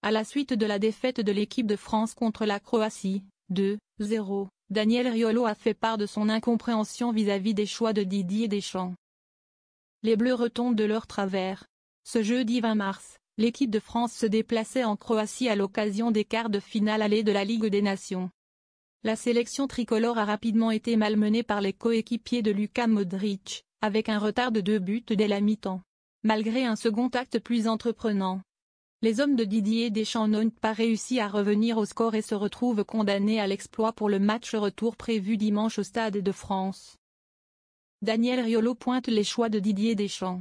À la suite de la défaite de l'équipe de France contre la Croatie, 2-0, Daniel Riolo a fait part de son incompréhension vis-à-vis des choix de Didier Deschamps. Les Bleus retombent de leur travers. Ce jeudi 20 mars, l'équipe de France se déplaçait en Croatie à l'occasion des quarts de finale aller de la Ligue des Nations. La sélection tricolore a rapidement été malmenée par les coéquipiers de Luka Modric, avec un retard de 2 buts dès la mi-temps. Malgré un second acte plus entreprenant, les hommes de Didier Deschamps n'ont pas réussi à revenir au score et se retrouvent condamnés à l'exploit pour le match retour prévu dimanche au Stade de France. Daniel Riolo pointe les choix de Didier Deschamps.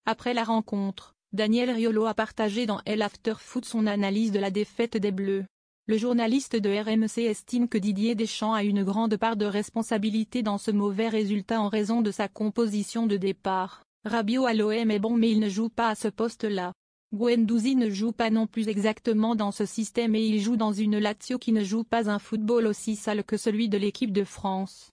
Après la rencontre, Daniel Riolo a partagé dans El After Foot son analyse de la défaite des Bleus. Le journaliste de RMC estime que Didier Deschamps a une grande part de responsabilité dans ce mauvais résultat en raison de sa composition de départ. Rabiot à l'OM est bon mais il ne joue pas à ce poste-là. Guendouzi ne joue pas non plus exactement dans ce système et il joue dans une Lazio qui ne joue pas un football aussi sale que celui de l'équipe de France.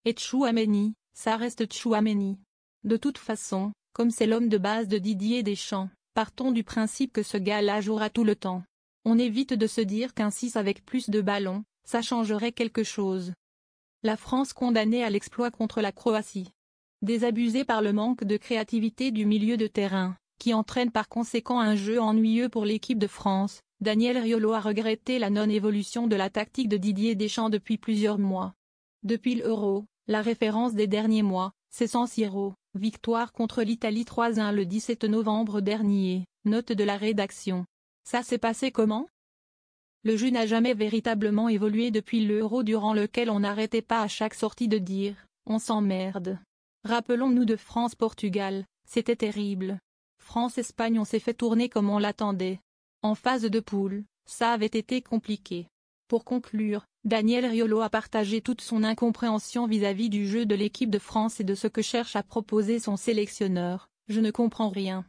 Et Tchouaméni, ça reste Tchouaméni. De toute façon, comme c'est l'homme de base de Didier Deschamps, partons du principe que ce gars-là jouera tout le temps. On évite de se dire qu'un 6 avec plus de ballons, ça changerait quelque chose. La France condamnée à l'exploit contre la Croatie. Désabusée par le manque de créativité du milieu de terrain, qui entraîne par conséquent un jeu ennuyeux pour l'équipe de France, Daniel Riolo a regretté la non-évolution de la tactique de Didier Deschamps depuis plusieurs mois. Depuis l'Euro, la référence des derniers mois, c'est San Siro, victoire contre l'Italie 3-1 le 17 novembre dernier, note de la rédaction. Ça s'est passé comment? Le jeu n'a jamais véritablement évolué depuis l'Euro durant lequel on n'arrêtait pas à chaque sortie de dire « on s'emmerde ». Rappelons-nous de France-Portugal, c'était terrible. France-Espagne on s'est fait tourner comme on l'attendait. En phase de poule, ça avait été compliqué. Pour conclure, Daniel Riolo a partagé toute son incompréhension vis-à-vis du jeu de l'équipe de France et de ce que cherche à proposer son sélectionneur. Je ne comprends rien.